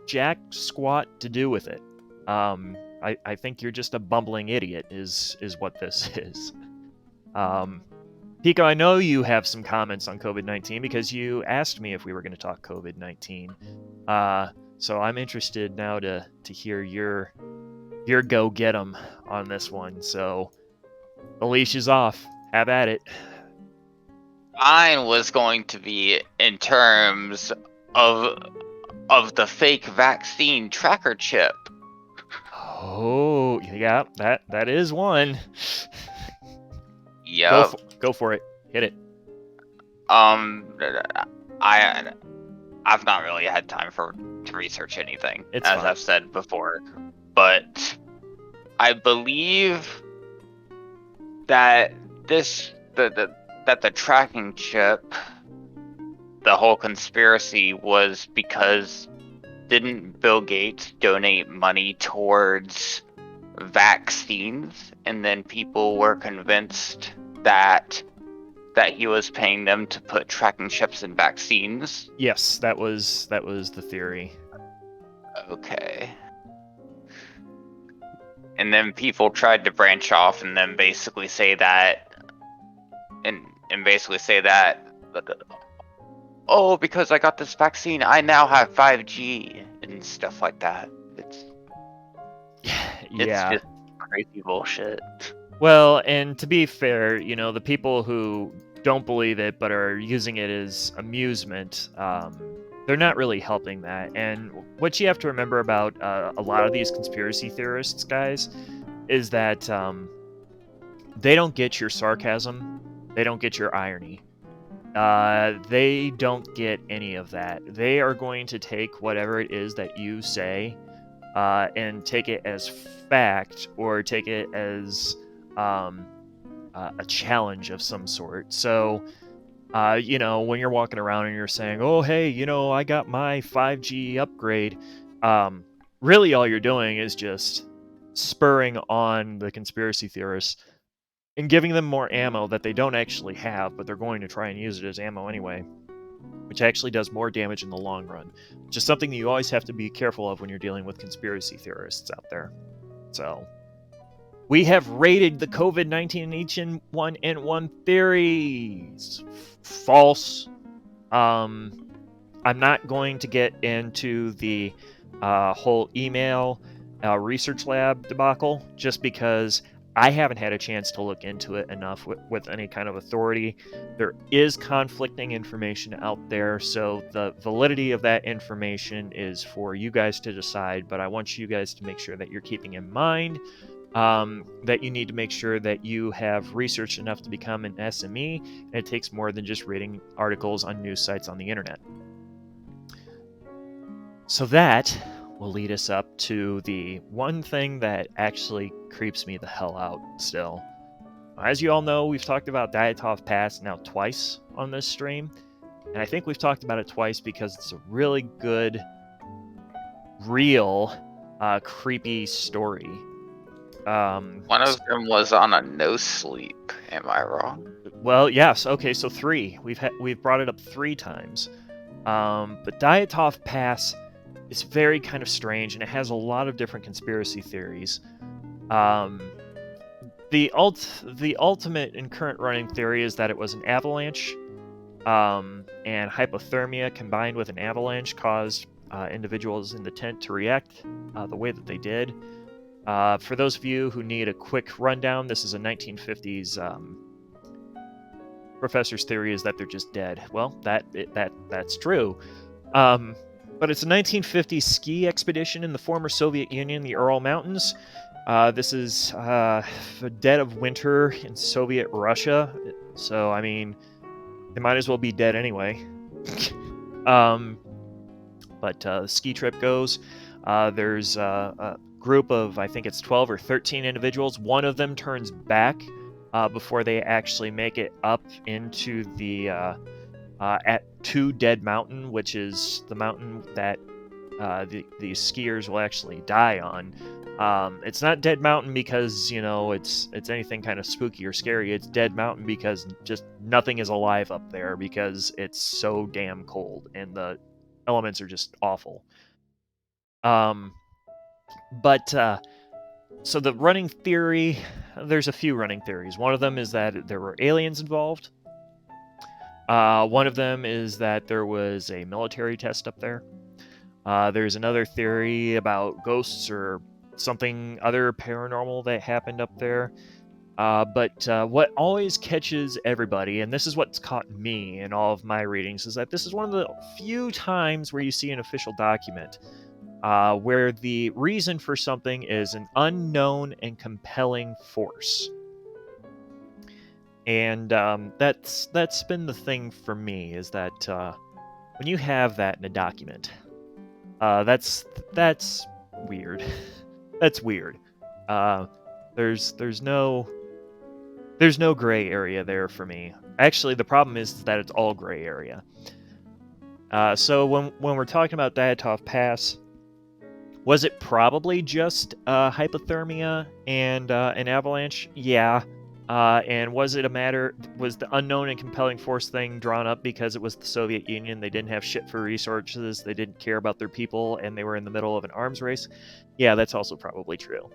jack squat to do with it. I think you're just a bumbling idiot is what this is. Pico, I know you have some comments on COVID-19 because you asked me if we were going to talk COVID-19. So I'm interested now to hear your go get 'em on this one. So the leash is off. Have at it. Mine was going to be in terms of the fake vaccine tracker chip. Oh, yeah, that is one. Yep. Go for it. Hit it. I've not really had time to research anything, It's as fine. I've said before, but I believe that the that the tracking chip, the whole conspiracy was because didn't Bill Gates donate money towards vaccines, and then people were convinced that he was paying them to put tracking chips in vaccines? Yes, that was the theory. Okay. And then people tried to branch off and then basically say that oh, because I got this vaccine, I now have 5G and stuff like that. It's Yeah. just crazy bullshit. Well, and to be fair, you know, the people who don't believe it but are using it as amusement, they're not really helping that. And what you have to remember about a lot of these conspiracy theorists, guys, is that they don't get your sarcasm, they don't get your irony. They don't get any of that. They are going to take whatever it is that you say and take it as fact or take it as a challenge of some sort. So, you know, when you're walking around and you're saying, "Oh, hey, you know, I got my 5G upgrade," really all you're doing is just spurring on the conspiracy theorists and giving them more ammo that they don't actually have, but they're going to try and use it as ammo anyway, which actually does more damage in the long run. Just something that you always have to be careful of when you're dealing with conspiracy theorists out there. So, we have rated the COVID-19 H1N1 theories false. I'm not going to get into the whole email research lab debacle just because I haven't had a chance to look into it enough with any kind of authority. There is conflicting information out there, so the validity of that information is for you guys to decide, but I want you guys to make sure that you're keeping in mind that you need to make sure that you have researched enough to become an SME, and it takes more than just reading articles on news sites on the internet. So that will lead us up to the one thing that actually creeps me the hell out still. As you all know, we've talked about Diatov Pass now twice on this stream, and I think we've talked about it twice because it's a really good, real, creepy story. One of them was on a no sleep. Am I wrong? Well, yes. Okay, so 3. We've brought it up 3 times. But Diatov Pass is very kind of strange, and it has a lot of different conspiracy theories. The ultimate and current running theory is that it was an avalanche, and hypothermia combined with an avalanche caused individuals in the tent to react the way that they did. For those of you who need a quick rundown, this is a 1950s professor's theory is that they're just dead. Well, that's true. But it's a 1950s ski expedition in the former Soviet Union, the Ural Mountains. This is the dead of winter in Soviet Russia. So, I mean, they might as well be dead anyway. But the ski trip goes. There's a group of, I think it's 12 or 13 individuals. One of them turns back before they actually make it up into the to Dead Mountain, which is the mountain that the skiers will actually die on. It's not Dead Mountain because, you know, it's anything kind of spooky or scary. It's Dead Mountain because just nothing is alive up there because it's so damn cold and the elements are just awful. So the running theory, there's a few running theories. One of them is that there were aliens involved. One of them is that there was a military test up there. There's another theory about ghosts or something other paranormal that happened up there. But what always catches everybody, and this is what's caught me in all of my readings, is that this is one of the few times where you see an official document where the reason for something is an unknown and compelling force. And that's been the thing for me, is that when you have that in a document, that's weird. That's weird. There's no gray area there for me. Actually, the problem is that it's all gray area. So when we're talking about Diatov Pass, was it probably just hypothermia and an avalanche? Yeah. And was it was the unknown and compelling force thing drawn up because it was the Soviet Union? They didn't have shit for resources, they didn't care about their people, and they were in the middle of an arms race? Yeah, that's also probably true.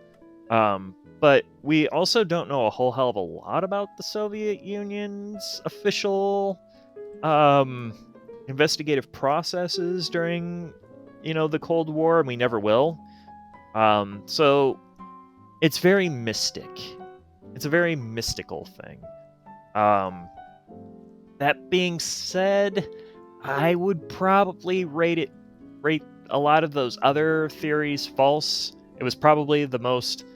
But we also don't know a whole hell of a lot about the Soviet Union's official investigative processes during, the Cold War, and we never will. So it's very mystic. It's a very mystical thing. That being said, I would probably rate a lot of those other theories false. It was probably the most,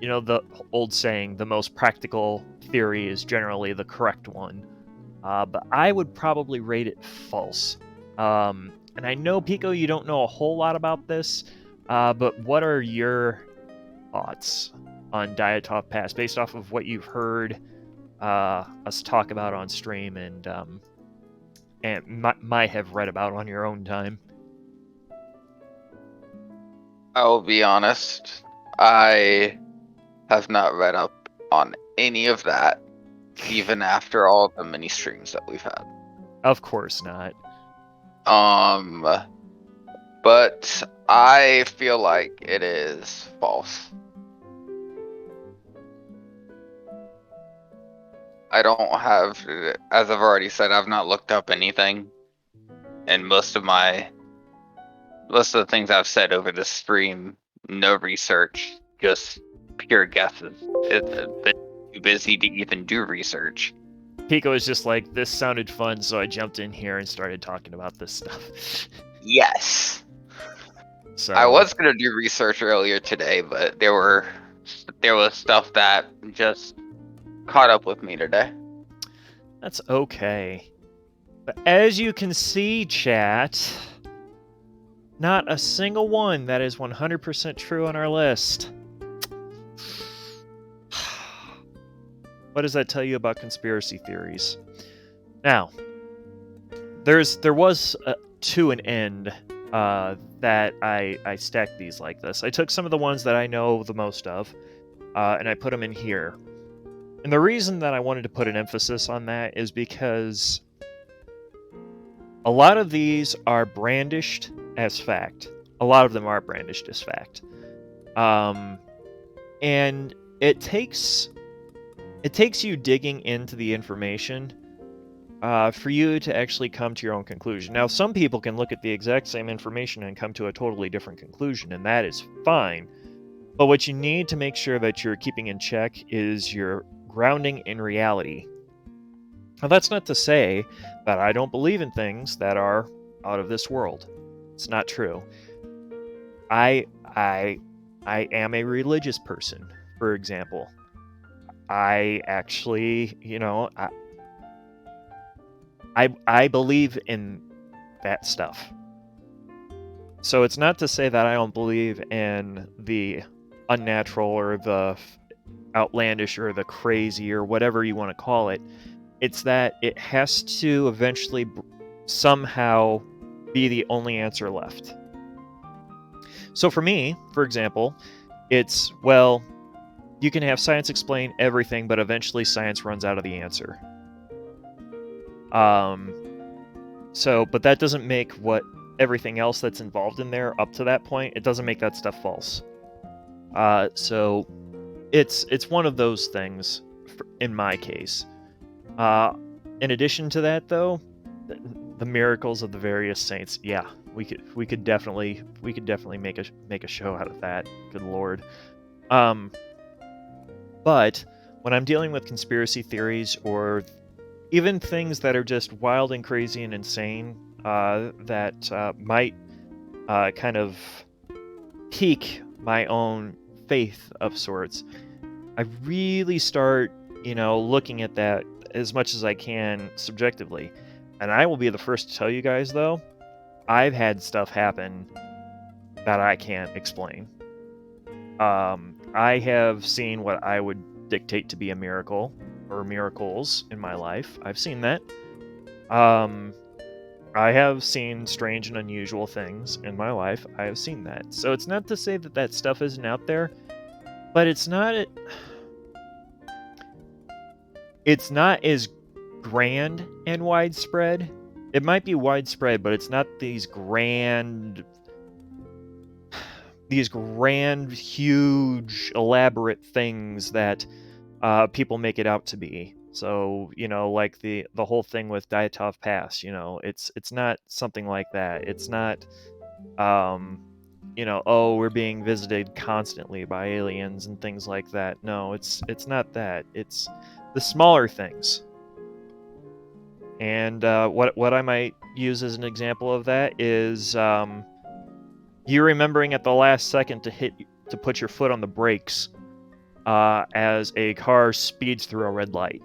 the old saying, the most practical theory is generally the correct one. But I would probably rate it false. And I know, Pico, you don't know a whole lot about this, but what are your thoughts on Diatov Pass based off of what you've heard us talk about on stream and might have read about on your own time? I will be honest, I have not read up on any of that, even after all the mini streams that we've had. Of course not. But I feel like it is false. I don't have, as I've already said, I've not looked up anything, and most of the things I've said over the stream, no research, just pure guesses. It's been too busy to even do research. Pico is just like, this sounded fun, so I jumped in here and started talking about this stuff. Yes. So I was gonna do research earlier today, but there was stuff that just caught up with me today. That's okay. But as you can see, chat, not a single one that is 100% true on our list. What does that tell you about conspiracy theories? Now, there was to an end that I stacked these like this. I took some of the ones that I know the most of, and I put them in here. And the reason that I wanted to put an emphasis on that is because a lot of these are brandished as fact. A lot of them are brandished as fact. And it takes you digging into the information for you to actually come to your own conclusion. Now, some people can look at the exact same information and come to a totally different conclusion, and that is fine. But what you need to make sure that you're keeping in check is your grounding in reality. Now, that's not to say that I don't believe in things that are out of this world. It's not true. I am a religious person, for example. I actually, I believe in that stuff. So it's not to say that I don't believe in the unnatural or the outlandish or the crazy or whatever you want to call it. It's that it has to eventually somehow be the only answer left. So for me, for example, it's, well, you can have science explain everything, but eventually science runs out of the answer. But that doesn't make what everything else that's involved in there up to that point, it doesn't make that stuff false. So it's one of those things in my case. In addition to that, though, the miracles of the various saints, yeah, we could definitely make a show out of that. Good Lord. But when I'm dealing with conspiracy theories or even things that are just wild and crazy and insane, that might kind of pique my own faith of sorts, I really start, looking at that as much as I can subjectively. And I will be the first to tell you guys, though, I've had stuff happen that I can't explain. I have seen what I would dictate to be a miracle, or miracles in my life. I've seen that. I have seen strange and unusual things in my life. I have seen that. So it's not to say that that stuff isn't out there, but it's not as grand and widespread. It might be widespread, but it's not these grand, huge, elaborate things that people make it out to be. So, like the whole thing with Diatov Pass, it's not something like that. It's not, oh, we're being visited constantly by aliens and things like that. No, it's not that. It's the smaller things. And what I might use as an example of that is you remembering at the last second to put your foot on the brakes as a car speeds through a red light.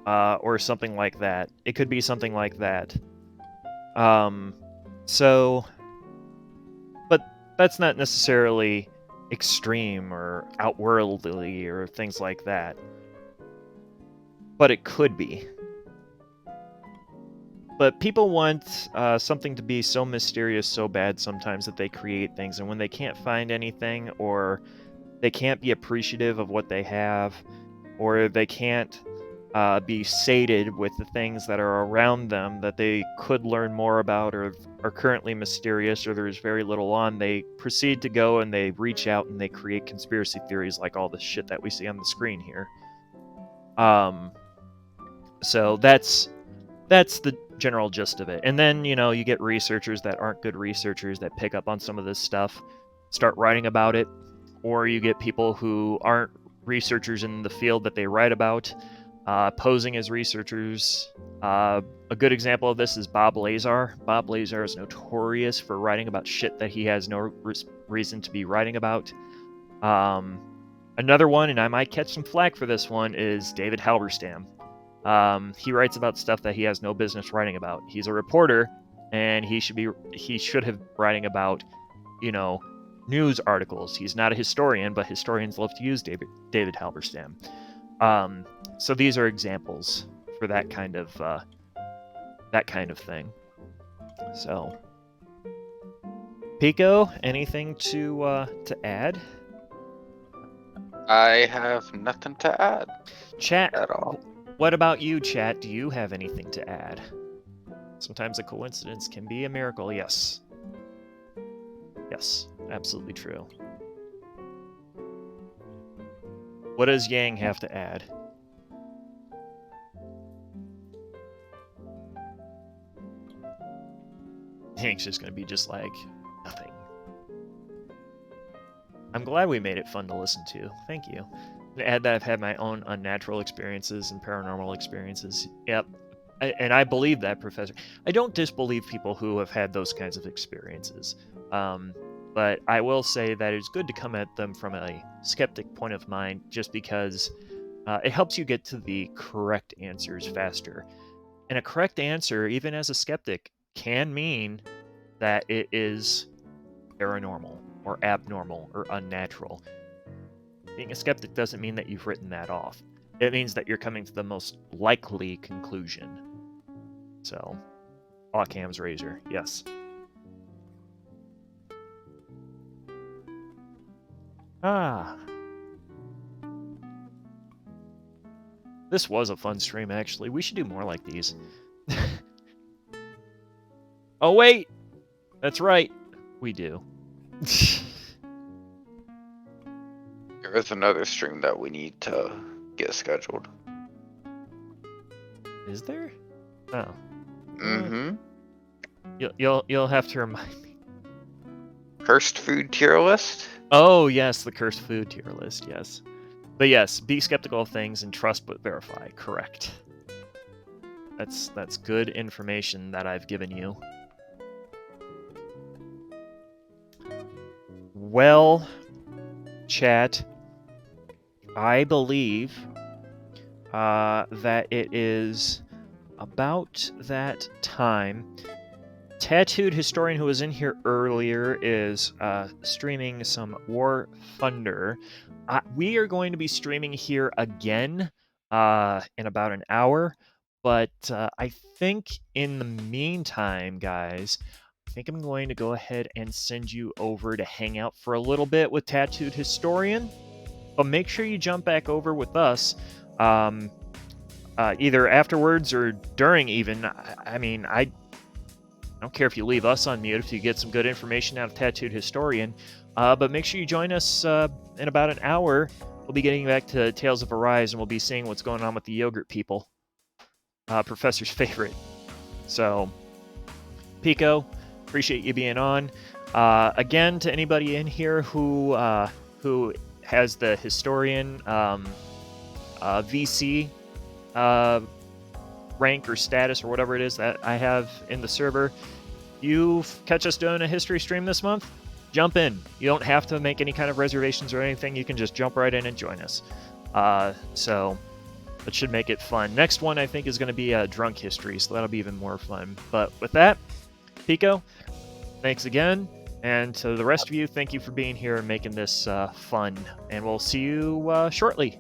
Or something like that. It could be something like that. But that's not necessarily extreme or outworldly or things like that. But it could be. But people want something to be so mysterious so bad sometimes that they create things, and when they can't find anything, or they can't be appreciative of what they have, or they can't be sated with the things that are around them that they could learn more about or are currently mysterious or there's very little on, they proceed to go and they reach out and they create conspiracy theories like all the shit that we see on the screen here. So that's the general gist of it. And then, you get researchers that aren't good researchers that pick up on some of this stuff, start writing about it, or you get people who aren't researchers in the field that they write about, posing as researchers. A good example of this is Bob Lazar. Bob Lazar is notorious for writing about shit that he has no reason to be writing about. Another one, and I might catch some flack for this one, is David Halberstam. He writes about stuff that he has no business writing about. He's a reporter, and he should have writing about, news articles. He's not a historian, but historians love to use David Halberstam. So these are examples for that kind of thing. So, Pico, anything to add? I have nothing to add. Chat at all. What about you, chat? Do you have anything to add? Sometimes a coincidence can be a miracle. Yes. Yes, absolutely true. What does Yang have to add? Yang's just going to be just like, nothing. I'm glad we made it fun to listen to. Thank you. To add that I've had my own unnatural experiences and paranormal experiences. Yep. And I believe that, Professor. I don't disbelieve people who have had those kinds of experiences. But I will say that it's good to come at them from a skeptic point of mind, just because it helps you get to the correct answers faster. And a correct answer, even as a skeptic, can mean that it is paranormal or abnormal or unnatural. Being a skeptic doesn't mean that you've written that off. It means that you're coming to the most likely conclusion. So, Occam's razor, yes. This was a fun stream, actually. We should do more like these. Oh, wait! That's right. We do. There is another stream that we need to get scheduled. Is there? Oh. Mm-hmm. You'll have to remind me. Cursed food tier list? Oh, yes, the cursed food tier list, yes. But yes, be skeptical of things and trust but verify. Correct. That's good information that I've given you. Well, chat, I believe that it is about that time Tattooed Historian, who was in here earlier, is streaming some War Thunder. We are going to be streaming here again in about an hour, but I think in the meantime, guys, I think I'm going to go ahead and send you over to hang out for a little bit with Tattooed Historian, but make sure you jump back over with us either afterwards or during even. I mean, I don't care if you leave us on mute if you get some good information out of Tattooed Historian, but make sure you join us in about an hour. We'll be getting back to Tales of Arise, and we'll be seeing what's going on with the yogurt people. Professor's favorite. So, Pico, appreciate you being on. Again, to anybody in here who has the Historian VC rank or status or whatever it is that I have in the server, you catch us doing a history stream this month, jump in. You don't have to make any kind of reservations or anything. You can just jump right in and join us. So that should make it fun. Next one I think is going to be a drunk history, so that'll be even more fun. But with that, Pico, thanks again. And to the rest of you, thank you for being here and making this fun. And we'll see you shortly.